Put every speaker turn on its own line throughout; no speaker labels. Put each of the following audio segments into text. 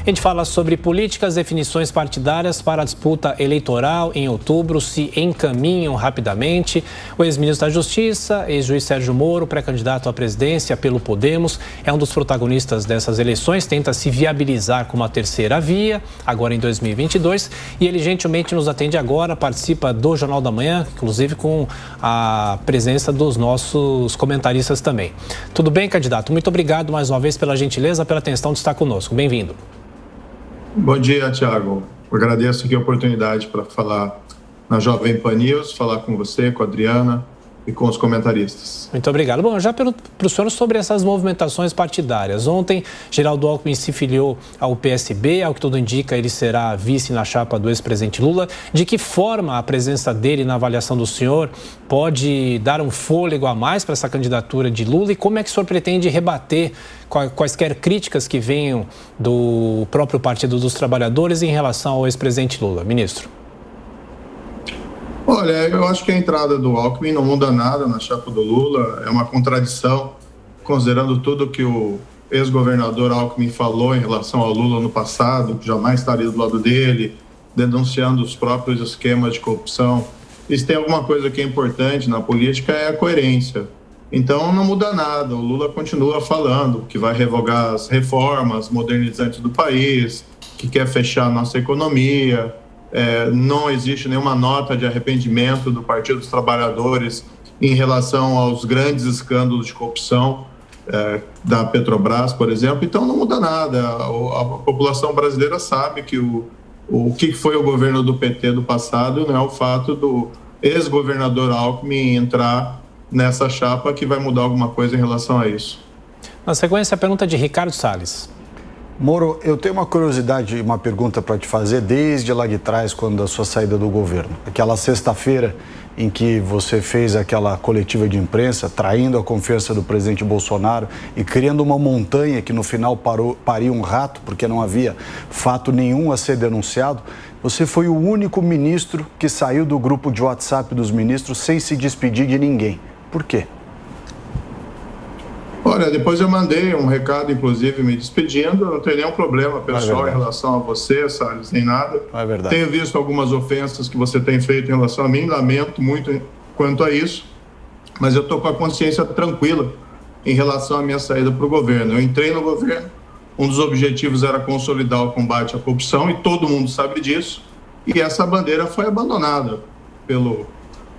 A gente fala sobre políticas, definições partidárias para a disputa eleitoral em outubro se encaminham rapidamente. O ex-ministro da Justiça, ex-juiz Sérgio Moro, pré-candidato à presidência pelo Podemos, é um dos protagonistas dessas eleições, tenta se viabilizar como a terceira via, agora em 2022, e ele gentilmente nos atende agora, participa do Jornal da Manhã, inclusive com a presença dos nossos comentaristas também. Tudo bem, candidato? Muito obrigado mais uma vez pela gentileza, pela atenção de estar conosco. Bem-vindo.
Bom dia, Thiago. Eu agradeço aqui a oportunidade para falar na Jovem Pan News, falar com você, com a Adriana e com os comentaristas.
Muito obrigado. Bom, já para o senhor sobre essas movimentações partidárias. Ontem, Geraldo Alckmin se filiou ao PSB, ao que tudo indica, ele será vice na chapa do ex-presidente Lula. De que forma a presença dele na avaliação do senhor pode dar um fôlego a mais para essa candidatura de Lula e como é que o senhor pretende rebater quaisquer críticas que venham do próprio Partido dos Trabalhadores em relação ao ex-presidente Lula? Ministro.
Olha, eu acho que a entrada do Alckmin não muda nada na chapa do Lula, é uma contradição, considerando tudo que o ex-governador Alckmin falou em relação ao Lula no passado, que jamais estaria do lado dele, denunciando os próprios esquemas de corrupção. E se tem alguma coisa que é importante na política é a coerência. Então não muda nada, o Lula continua falando que vai revogar as reformas modernizantes do país, que quer fechar a nossa economia. Não existe nenhuma nota de arrependimento do Partido dos Trabalhadores em relação aos grandes escândalos de corrupção da Petrobras, por exemplo. Então não muda nada. A população brasileira sabe que o que foi o governo do PT do passado não é o fato do ex-governador Alckmin entrar nessa chapa que vai mudar alguma coisa em relação a isso.
Na sequência, a pergunta de Ricardo Salles.
Moro, eu tenho uma curiosidade, uma pergunta para te fazer desde lá de trás, quando da sua saída do governo. Aquela sexta-feira em que você fez aquela coletiva de imprensa, traindo a confiança do presidente Bolsonaro e criando uma montanha que no final paria um rato, porque não havia fato nenhum a ser denunciado. Você foi o único ministro que saiu do grupo de WhatsApp dos ministros sem se despedir de ninguém. Por quê?
Olha, depois eu mandei um recado, inclusive, me despedindo. Não tem nenhum problema pessoal em relação a você, Salles, nem nada.
É verdade.
Tenho visto algumas ofensas que você tem feito em relação a mim, lamento muito quanto a isso, mas eu estou com a consciência tranquila em relação à minha saída para o governo. Eu entrei no governo, um dos objetivos era consolidar o combate à corrupção e todo mundo sabe disso, e essa bandeira foi abandonada pelo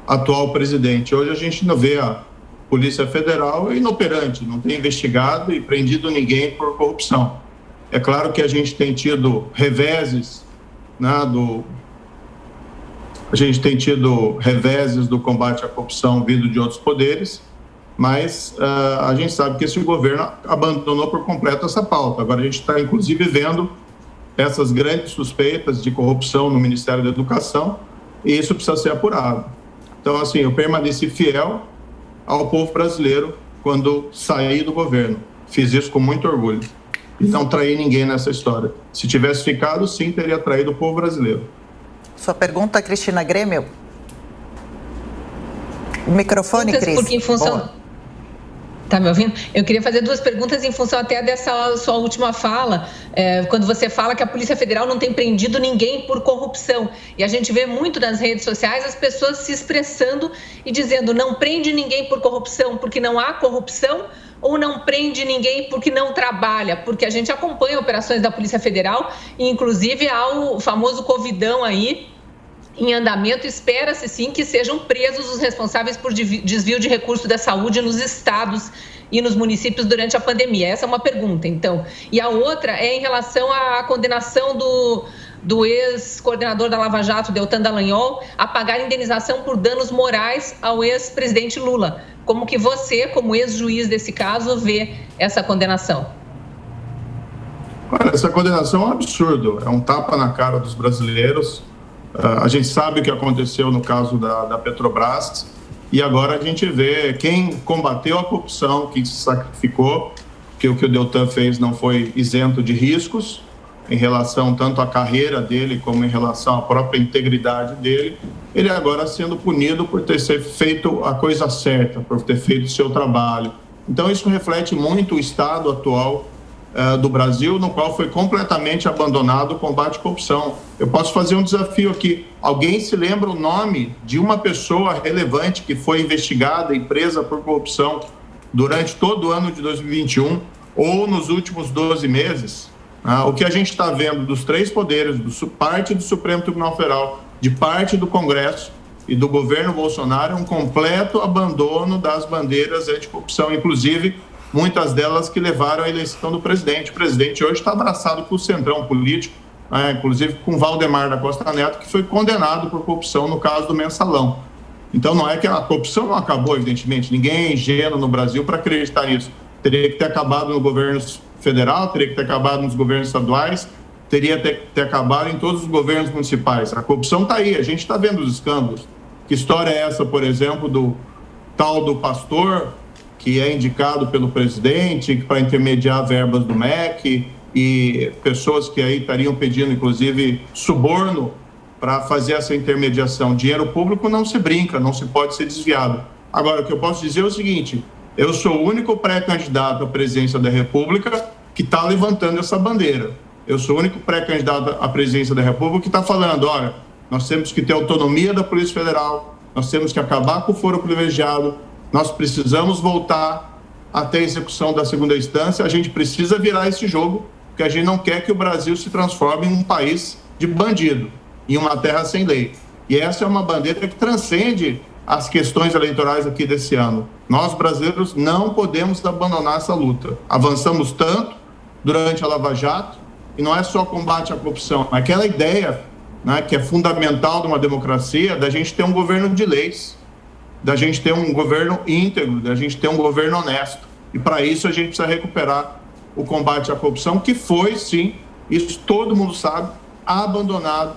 atual presidente. Hoje a gente não vê a Polícia Federal é inoperante, não tem investigado e prendido ninguém por corrupção. É claro que a gente tem tido reveses, né, do combate à corrupção vindo de outros poderes, mas a gente sabe que esse governo abandonou por completo essa pauta. Agora a gente está, inclusive, vendo essas grandes suspeitas de corrupção no Ministério da Educação e isso precisa ser apurado. Então, assim, eu permaneci fiel ao povo brasileiro quando saí do governo. Fiz isso com muito orgulho. E não traí ninguém nessa história. Se tivesse ficado, sim, teria traído o povo brasileiro.
Sua pergunta, Cristina Grêmio. O microfone, Cris.
Porque em função... Tá me ouvindo? Eu queria fazer duas perguntas em função até dessa sua última fala, quando você fala que a Polícia Federal não tem prendido ninguém por corrupção. E a gente vê muito nas redes sociais as pessoas se expressando e dizendo não prende ninguém por corrupção porque não há corrupção ou não prende ninguém porque não trabalha, porque a gente acompanha operações da Polícia Federal e inclusive há o famoso Covidão aí, em andamento, espera-se sim que sejam presos os responsáveis por desvio de recurso da saúde nos estados e nos municípios durante a pandemia. Essa é uma pergunta, então. E a outra é em relação à condenação do ex-coordenador da Lava Jato, Deltan Dallagnol, a pagar indenização por danos morais ao ex-presidente Lula. Como que você, como ex-juiz desse caso, vê essa condenação?
Olha, essa condenação é um absurdo, é um tapa na cara dos brasileiros. A gente sabe o que aconteceu no caso da Petrobras e agora a gente vê quem combateu a corrupção, quem se sacrificou, que o Deltan fez não foi isento de riscos em relação tanto à carreira dele como em relação à própria integridade dele. Ele agora sendo punido por ter feito a coisa certa, por ter feito o seu trabalho. Então isso reflete muito o estado atual do Brasil, no qual foi completamente abandonado o combate à corrupção. Eu posso fazer um desafio aqui. Alguém se lembra o nome de uma pessoa relevante que foi investigada e presa por corrupção durante todo o ano de 2021 ou nos últimos 12 meses? O que a gente está vendo dos três poderes, parte do Supremo Tribunal Federal, de parte do Congresso e do governo Bolsonaro, é um completo abandono das bandeiras anticorrupção, inclusive muitas delas que levaram à eleição do presidente. O presidente hoje está abraçado por centrão político, inclusive com Valdemar da Costa Neto, que foi condenado por corrupção no caso do Mensalão. Então, não é que a corrupção não acabou, evidentemente. Ninguém é ingênuo no Brasil para acreditar nisso. Teria que ter acabado no governo federal, teria que ter acabado nos governos estaduais, teria que ter acabado em todos os governos municipais. A corrupção está aí, a gente está vendo os escândalos. Que história é essa, por exemplo, do tal do pastor que é indicado pelo presidente para intermediar verbas do MEC e pessoas que aí estariam pedindo, inclusive, suborno para fazer essa intermediação. Dinheiro público não se brinca, não se pode ser desviado. Agora, o que eu posso dizer é o seguinte: eu sou o único pré-candidato à presidência da República que está levantando essa bandeira. Eu sou o único pré-candidato à presidência da República que está falando, olha, nós temos que ter autonomia da Polícia Federal, nós temos que acabar com o foro privilegiado, nós precisamos voltar até a execução da segunda instância, a gente precisa virar esse jogo, porque a gente não quer que o Brasil se transforme em um país de bandido, em uma terra sem lei. E essa é uma bandeira que transcende as questões eleitorais aqui desse ano. Nós, brasileiros, não podemos abandonar essa luta. Avançamos tanto durante a Lava Jato, e não é só combate à corrupção, é aquela ideia, né, que é fundamental de uma democracia, da gente ter um governo de leis, da gente ter um governo íntegro, da gente ter um governo honesto. E para isso a gente precisa recuperar o combate à corrupção, que foi, sim, isso todo mundo sabe, abandonado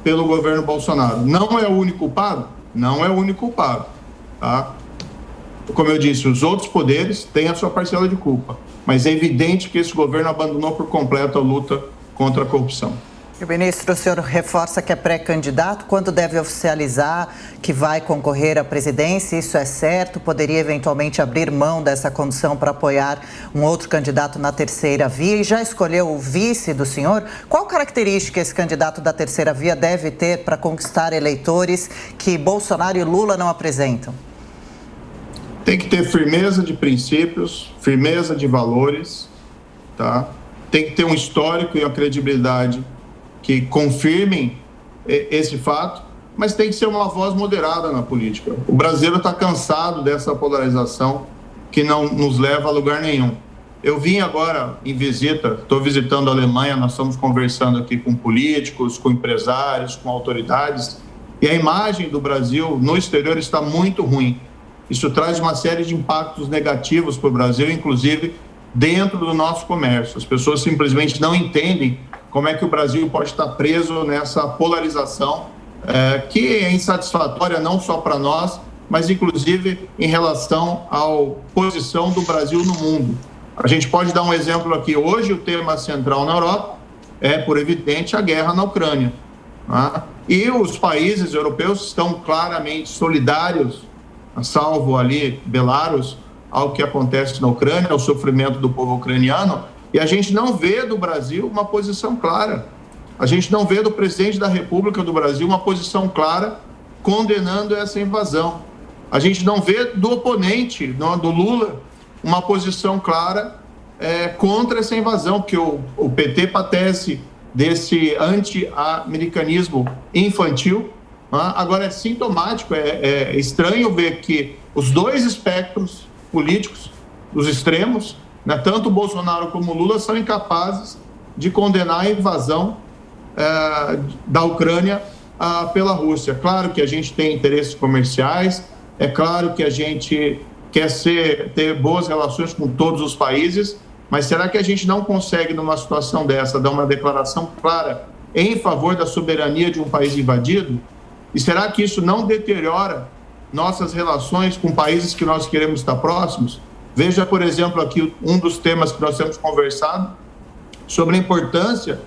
pelo governo Bolsonaro. Não é o único culpado? Não é o único culpado, tá? Como eu disse, os outros poderes têm a sua parcela de culpa, mas é evidente que esse governo abandonou por completo a luta contra a corrupção.
E, ministro, o senhor reforça que é pré-candidato, quando deve oficializar que vai concorrer à presidência? Isso é certo? Poderia eventualmente abrir mão dessa condição para apoiar um outro candidato na terceira via? E já escolheu o vice do senhor? Qual característica esse candidato da terceira via deve ter para conquistar eleitores que Bolsonaro e Lula não apresentam?
Tem que ter firmeza de princípios, firmeza de valores, tá? Tem que ter um histórico e uma credibilidade que confirmem esse fato, mas tem que ser uma voz moderada na política. O brasileiro está cansado dessa polarização que não nos leva a lugar nenhum. Eu vim agora em visita, estou visitando a Alemanha, nós estamos conversando aqui com políticos, com empresários, com autoridades, e a imagem do Brasil no exterior está muito ruim. Isso traz uma série de impactos negativos para o Brasil, inclusive dentro do nosso comércio. As pessoas simplesmente não entendem como é que o Brasil pode estar preso nessa polarização que é insatisfatória não só para nós, mas inclusive em relação à posição do Brasil no mundo. A gente pode dar um exemplo aqui. Hoje o tema central na Europa é, por evidente, a guerra na Ucrânia, né? E os países europeus estão claramente solidários, salvo ali Belarus, ao que acontece na Ucrânia, ao sofrimento do povo ucraniano. E a gente não vê do Brasil uma posição clara. A gente não vê do presidente da República do Brasil uma posição clara condenando essa invasão. A gente não vê do oponente, do Lula, uma posição clara contra essa invasão, porque o PT padece desse anti-americanismo infantil. Agora é sintomático, é estranho ver que os dois espectros políticos, os extremos, né, tanto o Bolsonaro como o Lula, são incapazes de condenar a invasão da Ucrânia pela Rússia. Claro que a gente tem interesses comerciais, é claro que a gente quer ter boas relações com todos os países, mas será que a gente não consegue, numa situação dessa, dar uma declaração clara em favor da soberania de um país invadido? E será que isso não deteriora nossas relações com países que nós queremos estar próximos? Veja, por exemplo, aqui um dos temas que nós temos conversado sobre a importância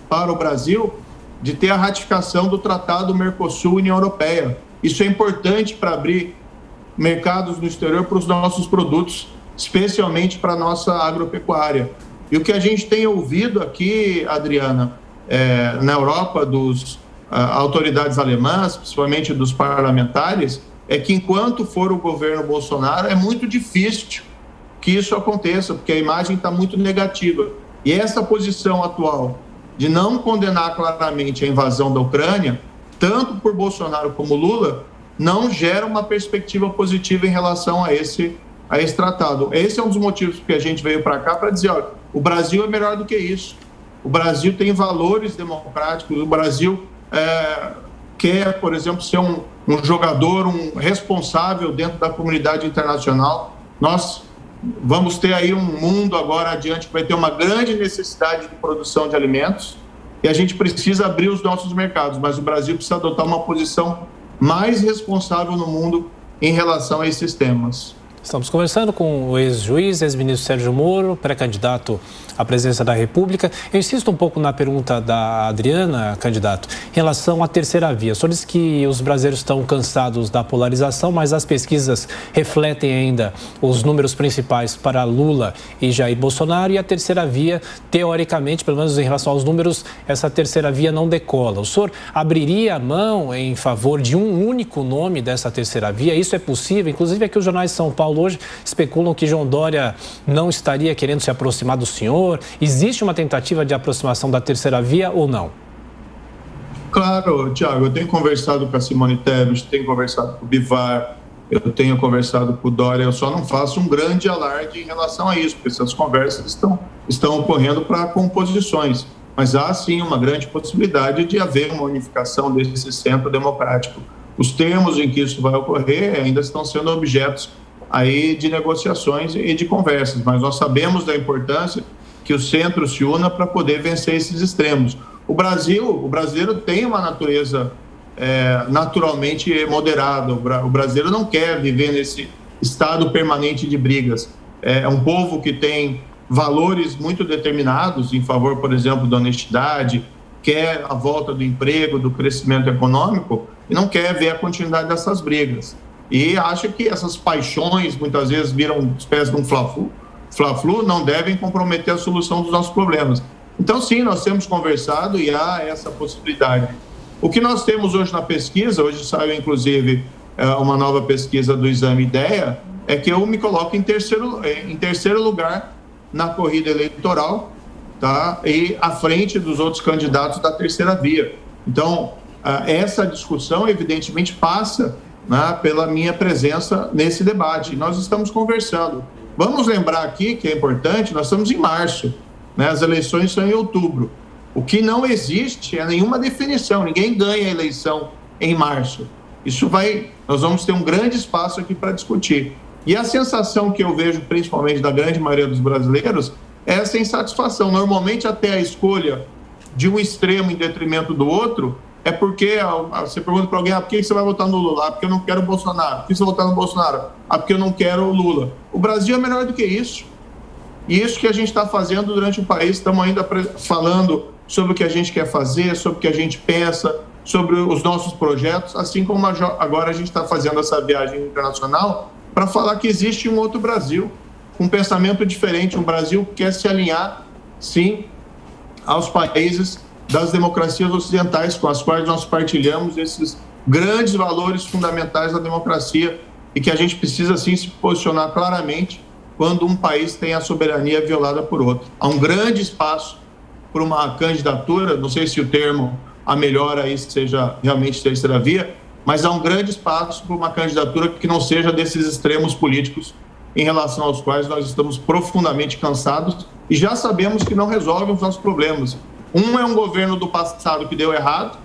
para o Brasil de ter a ratificação do Tratado Mercosul-União Europeia. Isso é importante para abrir mercados no exterior para os nossos produtos, especialmente para a nossa agropecuária. E o que a gente tem ouvido aqui, Adriana, na Europa, dos autoridades alemãs, principalmente dos parlamentares, é que enquanto for o governo Bolsonaro, é muito difícil que isso aconteça, porque a imagem está muito negativa. E essa posição atual de não condenar claramente a invasão da Ucrânia, tanto por Bolsonaro como Lula, não gera uma perspectiva positiva em relação a esse tratado. Esse é um dos motivos que a gente veio para cá para dizer, olha, o Brasil é melhor do que isso. O Brasil tem valores democráticos, o Brasil quer, por exemplo, ser um jogador, um responsável dentro da comunidade internacional. Nós vamos ter aí um mundo agora adiante que vai ter uma grande necessidade de produção de alimentos e a gente precisa abrir os nossos mercados, mas o Brasil precisa adotar uma posição mais responsável no mundo em relação a esses temas.
Estamos conversando com o ex-juiz, ex-ministro Sérgio Moro, pré-candidato à presidência da República. Eu insisto um pouco na pergunta da Adriana, candidato, em relação à terceira via. O senhor disse que os brasileiros estão cansados da polarização, mas as pesquisas refletem ainda os números principais para Lula e Jair Bolsonaro, e a terceira via, teoricamente, pelo menos em relação aos números, essa terceira via não decola. O senhor abriria a mão em favor de um único nome dessa terceira via? Isso é possível? Inclusive aqui os jornais de São Paulo hoje especulam que João Dória não estaria querendo se aproximar do senhor. Existe uma tentativa de aproximação da terceira via ou não?
Claro, Tiago, eu tenho conversado com a Simone Tebet, tenho conversado com o Bivar, eu tenho conversado com o Dória, eu só não faço um grande alarde em relação a isso, porque essas conversas estão ocorrendo para composições. Mas há, sim, uma grande possibilidade de haver uma unificação desse centro democrático. Os termos em que isso vai ocorrer ainda estão sendo objetos aí de negociações e de conversas, mas nós sabemos da importância que o centro se una para poder vencer esses extremos. O brasileiro tem uma natureza naturalmente moderada, o brasileiro não quer viver nesse estado permanente de brigas. É um povo que tem valores muito determinados em favor, por exemplo, da honestidade, quer a volta do emprego, do crescimento econômico e não quer ver a continuidade dessas brigas. E acha que essas paixões muitas vezes viram uma espécie de um fla-flu, não devem comprometer a solução dos nossos problemas. Então, sim, nós temos conversado e há essa possibilidade. O que nós temos hoje na pesquisa, hoje saiu inclusive uma nova pesquisa do Exame IDEA, é que eu me coloco em terceiro lugar na corrida eleitoral, tá? E à frente dos outros candidatos da terceira via. Então, essa discussão evidentemente passa, né, pela minha presença nesse debate. Nós estamos conversando. Vamos lembrar aqui que é importante, nós estamos em março, né, as eleições são em outubro. O que não existe é nenhuma definição, ninguém ganha a eleição em março. Nós vamos ter um grande espaço aqui para discutir. E a sensação que eu vejo, principalmente da grande maioria dos brasileiros, é essa insatisfação. Normalmente até a escolha de um extremo em detrimento do outro é porque você pergunta para alguém, por que você vai votar no Lula? Porque eu não quero o Bolsonaro. Por que você vai votar no Bolsonaro? Porque eu não quero o Lula. O Brasil é melhor do que isso. E isso que a gente está fazendo durante o país, estamos ainda falando sobre o que a gente quer fazer, sobre o que a gente pensa, sobre os nossos projetos, assim como agora a gente está fazendo essa viagem internacional para falar que existe um outro Brasil, com um pensamento diferente, um Brasil que quer se alinhar, sim, aos países das democracias ocidentais, com as quais nós partilhamos esses grandes valores fundamentais da democracia e que a gente precisa, sim, se posicionar claramente quando um país tem a soberania violada por outro. Há um grande espaço para uma candidatura, não sei se o termo a melhor aí seja realmente terceira via, mas há um grande espaço para uma candidatura que não seja desses extremos políticos em relação aos quais nós estamos profundamente cansados e já sabemos que não resolvem os nossos problemas. Um é um governo do passado que deu errado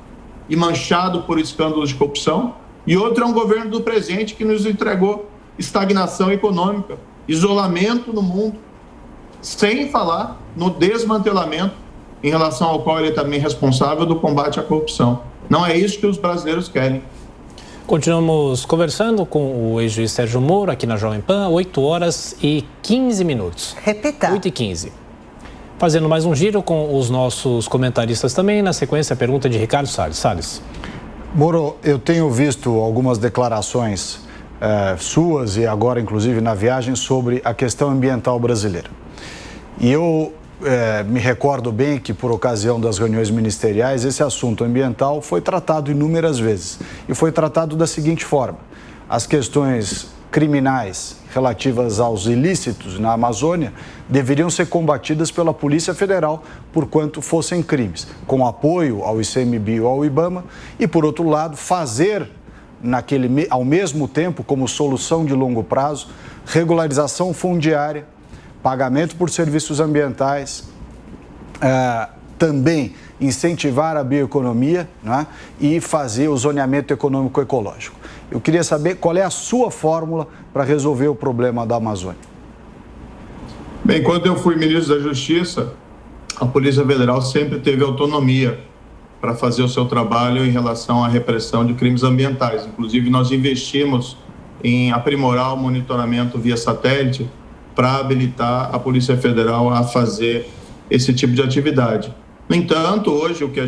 e manchado por escândalos de corrupção, e outro é um governo do presente que nos entregou estagnação econômica, isolamento no mundo, sem falar no desmantelamento em relação ao qual ele é também responsável do combate à corrupção. Não é isso que os brasileiros querem.
Continuamos conversando com o ex-juiz Sérgio Moro aqui na Jovem Pan, 8h15.
Repita.
8h15. Fazendo mais um giro com os nossos comentaristas também. Na sequência, a pergunta de Ricardo Salles.
Moro, eu tenho visto algumas declarações suas e agora, inclusive, na viagem sobre a questão ambiental brasileira. E eu me recordo bem que, por ocasião das reuniões ministeriais, esse assunto ambiental foi tratado inúmeras vezes. E foi tratado da seguinte forma: as questões criminais relativas aos ilícitos na Amazônia deveriam ser combatidas pela Polícia Federal, por quanto fossem crimes, com apoio ao ICMBio, ao IBAMA, e, por outro lado, fazer, ao mesmo tempo, como solução de longo prazo, regularização fundiária, pagamento por serviços ambientais, também incentivar a bioeconomia, né, e fazer o zoneamento econômico ecológico. Eu queria saber qual é a sua fórmula para resolver o problema da Amazônia.
Bem, quando eu fui ministro da Justiça, a Polícia Federal sempre teve autonomia para fazer o seu trabalho em relação à repressão de crimes ambientais. Inclusive, nós investimos em aprimorar o monitoramento via satélite para habilitar a Polícia Federal a fazer esse tipo de atividade. No entanto, hoje, o que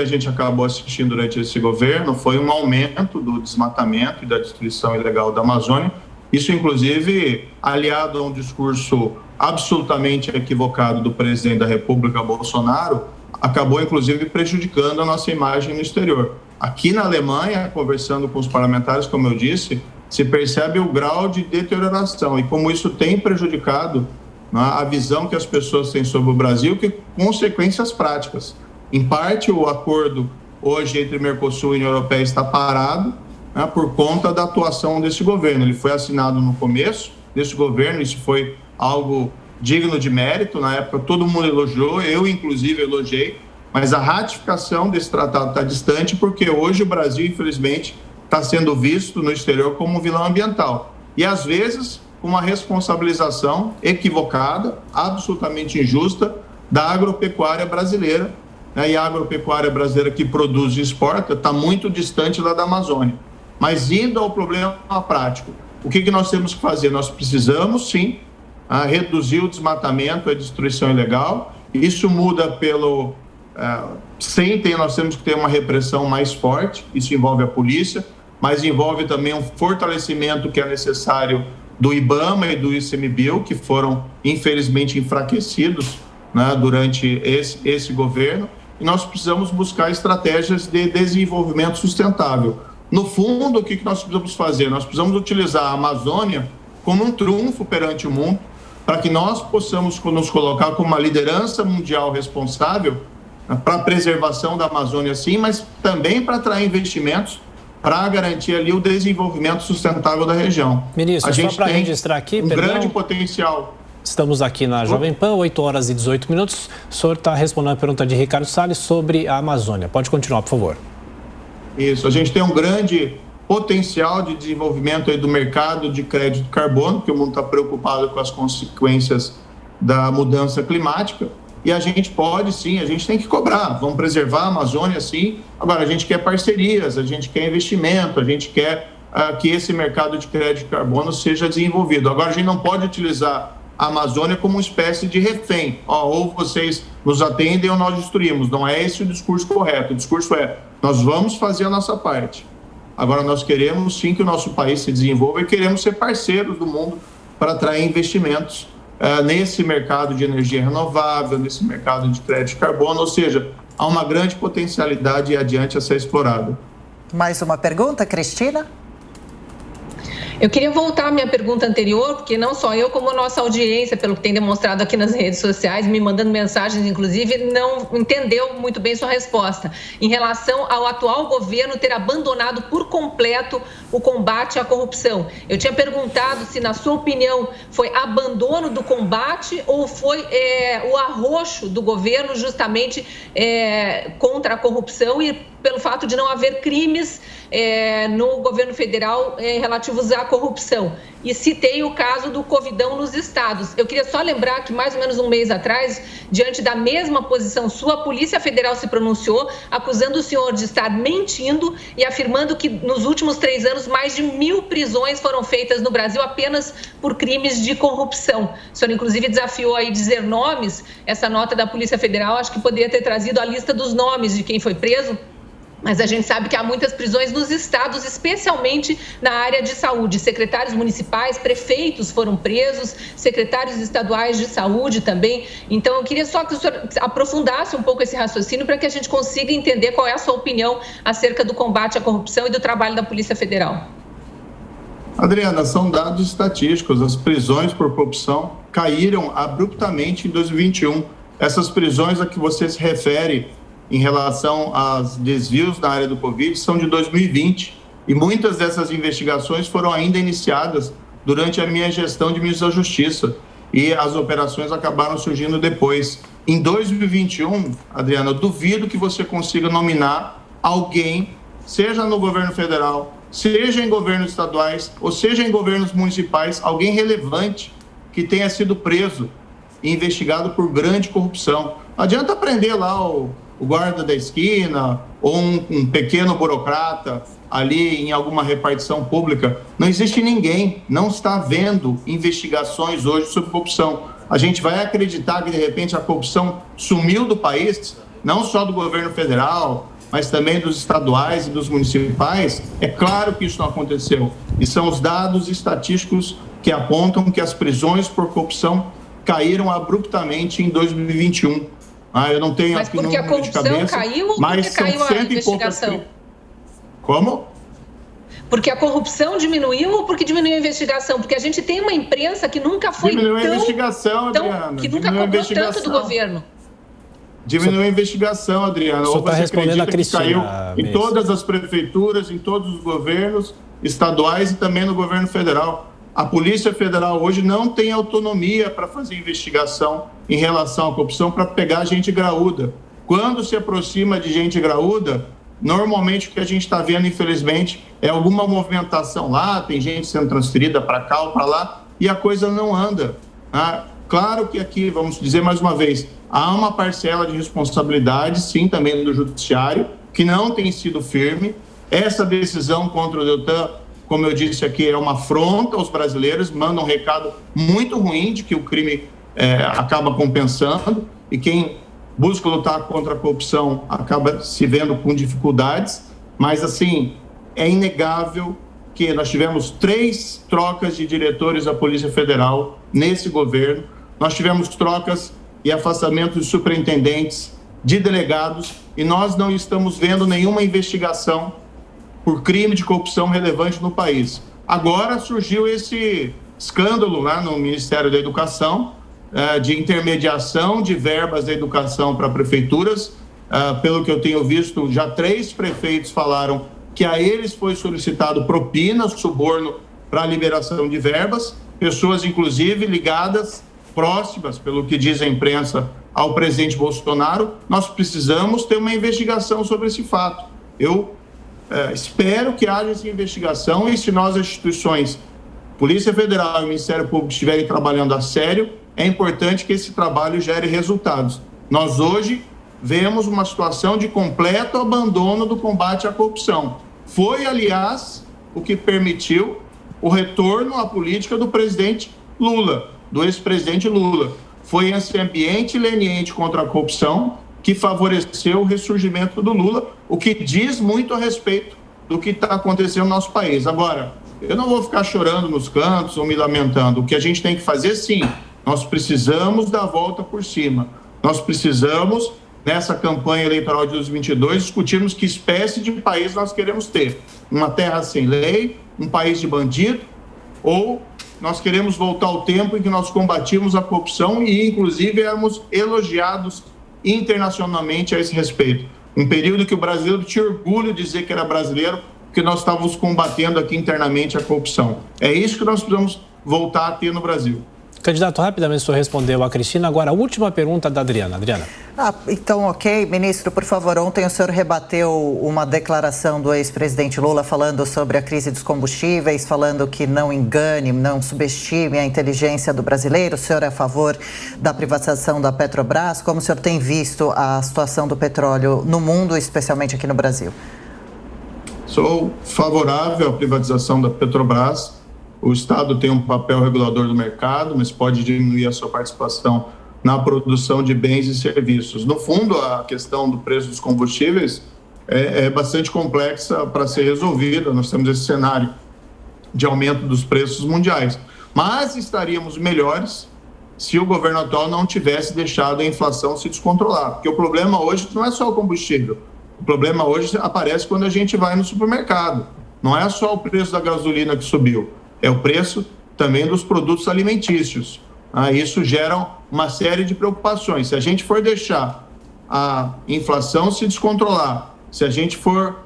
a gente acabou assistindo durante esse governo foi um aumento do desmatamento e da destruição ilegal da Amazônia. Isso, inclusive, aliado a um discurso absolutamente equivocado do presidente da República, Bolsonaro, acabou, inclusive, prejudicando a nossa imagem no exterior. Aqui na Alemanha, conversando com os parlamentares, como eu disse, se percebe o grau de deterioração e como isso tem prejudicado a visão que as pessoas têm sobre o Brasil, que consequências práticas. Em parte, o acordo hoje entre Mercosul e União Europeia está parado, né, por conta da atuação desse governo. Ele foi assinado no começo desse governo, isso foi algo digno de mérito. Na época, todo mundo elogiou, eu, inclusive, elogiei, mas a ratificação desse tratado está distante, porque hoje o Brasil, infelizmente, está sendo visto no exterior como um vilão ambiental. E, às vezes, uma responsabilização equivocada, absolutamente injusta, da agropecuária brasileira, né? E a agropecuária brasileira que produz e exporta está muito distante lá da Amazônia. Mas indo ao problema prático, o que nós temos que fazer? Nós precisamos, sim, reduzir o desmatamento, a destruição ilegal. Isso muda pelo... nós temos que ter uma repressão mais forte, isso envolve a polícia, mas envolve também um fortalecimento que é necessário do IBAMA e do ICMBio, que foram, infelizmente, enfraquecidos, né, durante esse governo, e nós precisamos buscar estratégias de desenvolvimento sustentável. No fundo, o que nós precisamos fazer? Nós precisamos utilizar a Amazônia como um trunfo perante o mundo, para que nós possamos nos colocar como uma liderança mundial responsável, né, para a preservação da Amazônia, sim, mas também para atrair investimentos para garantir ali o desenvolvimento sustentável da região.
Ministro,
a gente
só para registrar aqui,
grande potencial.
Estamos aqui na Jovem Pan, 8 horas e 18 minutos. O senhor está respondendo a pergunta de Ricardo Salles sobre a Amazônia. Pode continuar, por favor.
Isso, a gente tem um grande potencial de desenvolvimento aí do mercado de crédito de carbono, porque o mundo está preocupado com as consequências da mudança climática. E a gente pode, sim, a gente tem que cobrar. Vamos preservar a Amazônia, sim. Agora, a gente quer parcerias, a gente quer investimento, a gente quer que esse mercado de crédito de carbono seja desenvolvido. Agora, a gente não pode utilizar a Amazônia como uma espécie de refém. Ou vocês nos atendem ou nós destruímos. Não é esse o discurso correto. O discurso é, nós vamos fazer a nossa parte. Agora, nós queremos, sim, que o nosso país se desenvolva e queremos ser parceiros do mundo para atrair investimentos nesse mercado de energia renovável, nesse mercado de crédito de carbono, ou seja, há uma grande potencialidade adiante a ser explorada.
Mais uma pergunta, Cristina?
Eu queria voltar à minha pergunta anterior, porque não só eu, como a nossa audiência, pelo que tem demonstrado aqui nas redes sociais, me mandando mensagens, inclusive, não entendeu muito bem sua resposta em relação ao atual governo ter abandonado por completo o combate à corrupção. Eu tinha perguntado se, na sua opinião, foi abandono do combate ou foi o arroxo do governo justamente contra a corrupção e pelo fato de não haver crimes no governo federal relativos à corrupção. E citei o caso do Covidão nos estados. Eu queria só lembrar que mais ou menos um mês atrás, diante da mesma posição sua, a Polícia Federal se pronunciou acusando o senhor de estar mentindo e afirmando que nos últimos 3 anos mais de 1.000 prisões foram feitas no Brasil apenas por crimes de corrupção. O senhor inclusive desafiou aí dizer nomes. Essa nota da Polícia Federal acho que poderia ter trazido a lista dos nomes de quem foi preso. Mas a gente sabe que há muitas prisões nos estados, especialmente na área de saúde. Secretários municipais, prefeitos foram presos, secretários estaduais de saúde também. Então, eu queria só que o senhor aprofundasse um pouco esse raciocínio para que a gente consiga entender qual é a sua opinião acerca do combate à corrupção e do trabalho da Polícia Federal.
Adriana, são dados estatísticos. As prisões por corrupção caíram abruptamente em 2021. Essas prisões a que você se refere em relação aos desvios na área do Covid são de 2020 e muitas dessas investigações foram ainda iniciadas durante a minha gestão de ministro da Justiça e as operações acabaram surgindo depois. Em 2021, Adriana, eu duvido que você consiga nominar alguém, seja no governo federal, seja em governos estaduais ou seja em governos municipais, alguém relevante que tenha sido preso e investigado por grande corrupção. Não adianta prender lá o guarda da esquina ou um pequeno burocrata ali em alguma repartição pública. Não existe ninguém, não está havendo investigações hoje sobre corrupção. A gente vai acreditar que, de repente, a corrupção sumiu do país, não só do governo federal, mas também dos estaduais e dos municipais? É claro que isso não aconteceu. E são os dados estatísticos que apontam que as prisões por corrupção caíram abruptamente em 2021. Eu não tenho
mas
aqui
porque a corrupção
de cabeça,
caiu ou porque caiu a investigação?
Como?
Porque a corrupção diminuiu ou porque diminuiu a investigação? Porque a gente tem uma imprensa que nunca foi
diminuiu a investigação, Adriana.
Que nunca cobrou tanto do governo.
Diminuiu a investigação, Adriana.
Ou você
respondendo
a Cristina,
que caiu em todas as prefeituras, em todos os governos estaduais e também no governo federal. A Polícia Federal hoje não tem autonomia para fazer investigação em relação à corrupção, para pegar gente graúda. Quando se aproxima de gente graúda, normalmente o que a gente está vendo, infelizmente, é alguma movimentação lá, tem gente sendo transferida para cá ou para lá, e a coisa não anda. Claro que aqui, vamos dizer mais uma vez, há uma parcela de responsabilidade, sim, também do Judiciário, que não tem sido firme. Essa decisão contra o Deltan, como eu disse aqui, é uma afronta aos brasileiros, manda um recado muito ruim de que o crime acaba compensando e quem busca lutar contra a corrupção acaba se vendo com dificuldades, mas assim, é inegável que nós tivemos 3 trocas de diretores da Polícia Federal nesse governo, nós tivemos trocas e afastamentos de superintendentes, de delegados, e nós não estamos vendo nenhuma investigação por crime de corrupção relevante no país. Agora surgiu esse escândalo lá no Ministério da Educação, de intermediação de verbas da educação para prefeituras. Pelo que eu tenho visto, já 3 prefeitos falaram que a eles foi solicitado propina, suborno para a liberação de verbas, pessoas inclusive ligadas, próximas, pelo que diz a imprensa, ao presidente Bolsonaro. Nós precisamos ter uma investigação sobre esse fato. Eu espero que haja essa investigação e se nós, as instituições, Polícia Federal e Ministério Público estiverem trabalhando a sério, é importante que esse trabalho gere resultados. Nós hoje vemos uma situação de completo abandono do combate à corrupção. Foi, aliás, o que permitiu o retorno à política do presidente Lula, do ex-presidente Lula. Foi esse ambiente leniente contra a corrupção que favoreceu o ressurgimento do Lula, o que diz muito a respeito do que está acontecendo no nosso país. Agora, eu não vou ficar chorando nos cantos ou me lamentando. O que a gente tem que fazer, sim, nós precisamos dar a volta por cima. Nós precisamos, nessa campanha eleitoral de 2022, discutirmos que espécie de país nós queremos ter. Uma terra sem lei, um país de bandido, ou nós queremos voltar ao tempo em que nós combatíamos a corrupção e, inclusive, éramos elogiados internacionalmente a esse respeito. Um período que o brasileiro tinha orgulho de dizer que era brasileiro, porque nós estávamos combatendo aqui internamente a corrupção. É isso que nós precisamos voltar a ter no Brasil.
Candidato, rapidamente o senhor respondeu a Cristina. Agora, a última pergunta da Adriana. Adriana.
Então, ok. Ministro, por favor, ontem o senhor rebateu uma declaração do ex-presidente Lula falando sobre a crise dos combustíveis, falando que não engane, não subestime a inteligência do brasileiro. O senhor é a favor da privatização da Petrobras? Como o senhor tem visto a situação do petróleo no mundo, especialmente aqui no Brasil?
Sou favorável à privatização da Petrobras. O Estado tem um papel regulador do mercado, mas pode diminuir a sua participação na produção de bens e serviços. No fundo, a questão do preço dos combustíveis é bastante complexa para ser resolvida. Nós temos esse cenário de aumento dos preços mundiais. Mas estaríamos melhores se o governo atual não tivesse deixado a inflação se descontrolar. Porque o problema hoje não é só o combustível. O problema hoje aparece quando a gente vai no supermercado. Não é só o preço da gasolina que subiu, é o preço também dos produtos alimentícios. Isso gera uma série de preocupações. Se a gente for deixar a inflação se descontrolar, se a gente for,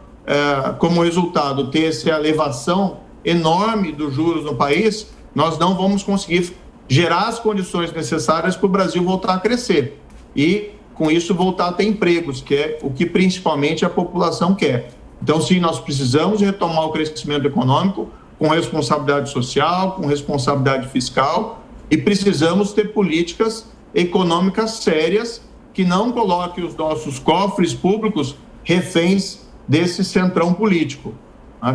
como resultado, ter essa elevação enorme dos juros no país, nós não vamos conseguir gerar as condições necessárias para o Brasil voltar a crescer e, com isso, voltar a ter empregos, que é o que principalmente a população quer. Então, sim, nós precisamos retomar o crescimento econômico com responsabilidade social, com responsabilidade fiscal, e precisamos ter políticas econômicas sérias que não coloquem os nossos cofres públicos reféns desse centrão político.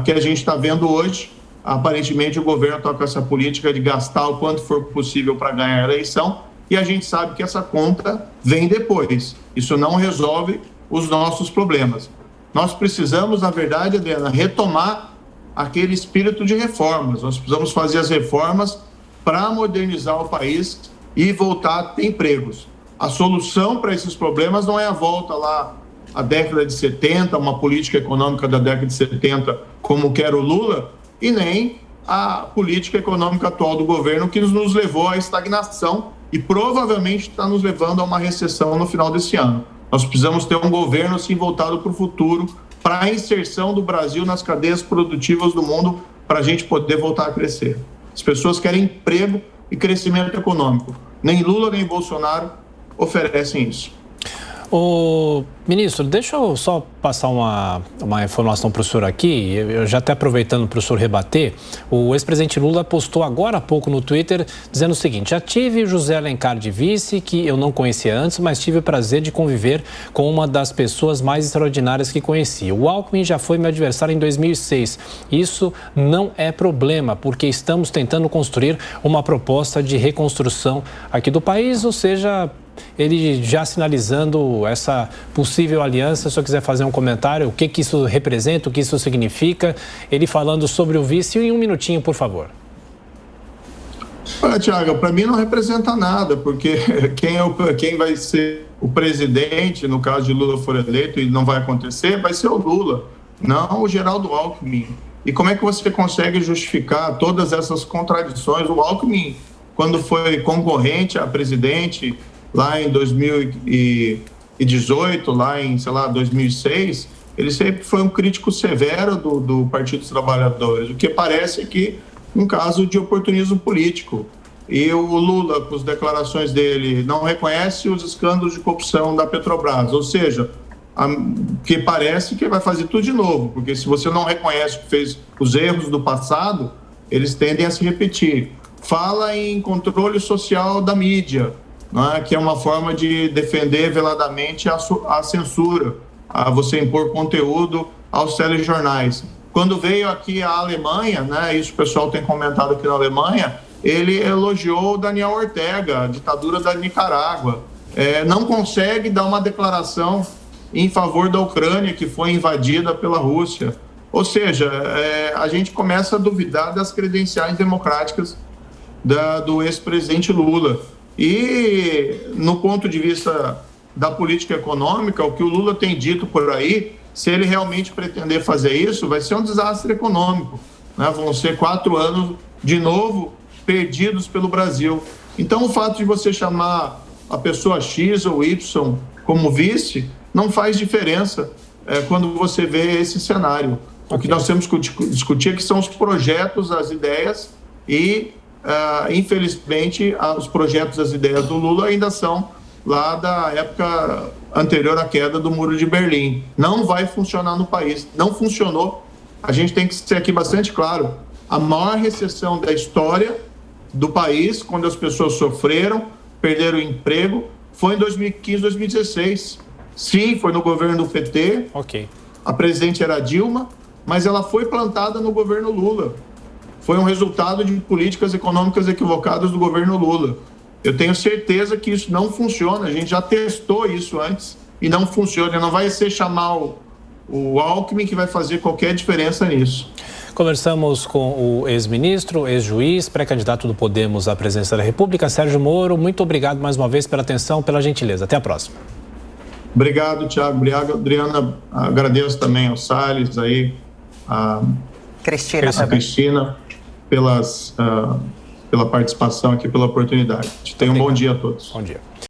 Que a gente está vendo hoje, aparentemente o governo está com essa política de gastar o quanto for possível para ganhar a eleição, e a gente sabe que essa conta vem depois. Isso não resolve os nossos problemas. Nós precisamos, na verdade, Adriana, retomar aquele espírito de reformas. Nós precisamos fazer as reformas para modernizar o país e voltar a ter empregos. A solução para esses problemas não é a volta lá à década de 70, uma política econômica da década de 70, como quer o Lula, e nem a política econômica atual do governo, que nos levou à estagnação e provavelmente está nos levando a uma recessão no final desse ano. Nós precisamos ter um governo assim voltado para o futuro, para a inserção do Brasil nas cadeias produtivas do mundo, para a gente poder voltar a crescer. As pessoas querem emprego e crescimento econômico. Nem Lula nem Bolsonaro oferecem isso.
Ô, ministro, deixa eu só passar uma informação para o senhor aqui, eu já até aproveitando para o senhor rebater. O ex-presidente Lula postou agora há pouco no Twitter dizendo o seguinte: já tive José Alencar de vice, que eu não conhecia antes, mas tive o prazer de conviver com uma das pessoas mais extraordinárias que conheci. O Alckmin já foi meu adversário em 2006. Isso não é problema, porque estamos tentando construir uma proposta de reconstrução aqui do país, ou seja, ele já sinalizando essa possível aliança. Se o senhor quiser fazer um comentário, o que isso representa, o que isso significa, ele falando sobre o vice em um minutinho, por favor.
Tiago, para mim não representa nada, porque quem vai ser o presidente, no caso de Lula for eleito, e não vai acontecer, vai ser o Lula, não o Geraldo Alckmin. E como é que você consegue justificar todas essas contradições? O Alckmin, quando foi concorrente a presidente, lá em 2018, lá em, 2006, ele sempre foi um crítico severo do Partido dos Trabalhadores, o que parece que um caso de oportunismo político. E o Lula, com as declarações dele, não reconhece os escândalos de corrupção da Petrobras, ou seja, que parece que vai fazer tudo de novo, porque se você não reconhece que fez os erros do passado, eles tendem a se repetir. Fala em controle social da mídia, que é uma forma de defender veladamente a censura, a você impor conteúdo aos telejornais. Quando veio aqui a Alemanha, isso o pessoal tem comentado aqui na Alemanha, ele elogiou o Daniel Ortega, a ditadura da Nicarágua. Não consegue dar uma declaração em favor da Ucrânia, que foi invadida pela Rússia. Ou seja, a gente começa a duvidar das credenciais democráticas do ex-presidente Lula. E, no ponto de vista da política econômica, o que o Lula tem dito por aí, se ele realmente pretender fazer isso, vai ser um desastre econômico. Vão ser 4 anos, de novo, perdidos pelo Brasil. Então, o fato de você chamar a pessoa X ou Y como vice não faz diferença quando você vê esse cenário. O que nós temos que discutir é que são os projetos, as ideias e... infelizmente, os projetos, as ideias do Lula ainda são lá da época anterior à queda do Muro de Berlim. Não vai funcionar no país, não funcionou. A gente tem que ser aqui bastante claro. A maior recessão da história do país, quando as pessoas sofreram, perderam o emprego, foi em 2015, 2016. Sim, foi no governo do PT.
Ok.
A presidente era Dilma, mas ela foi plantada no governo Lula. Foi um resultado de políticas econômicas equivocadas do governo Lula. Eu tenho certeza que isso não funciona. A gente já testou isso antes e não funciona. Não vai ser chamar o Alckmin que vai fazer qualquer diferença nisso.
Conversamos com o ex-ministro, ex-juiz, pré-candidato do Podemos à presidência da República, Sérgio Moro. Muito obrigado mais uma vez pela atenção, pela gentileza. Até a próxima.
Obrigado, Thiago. Obrigado, Adriana. Agradeço também ao Salles, aí, a Cristina pela participação aqui, pela oportunidade. Tenham um bom dia a todos.
Bom dia.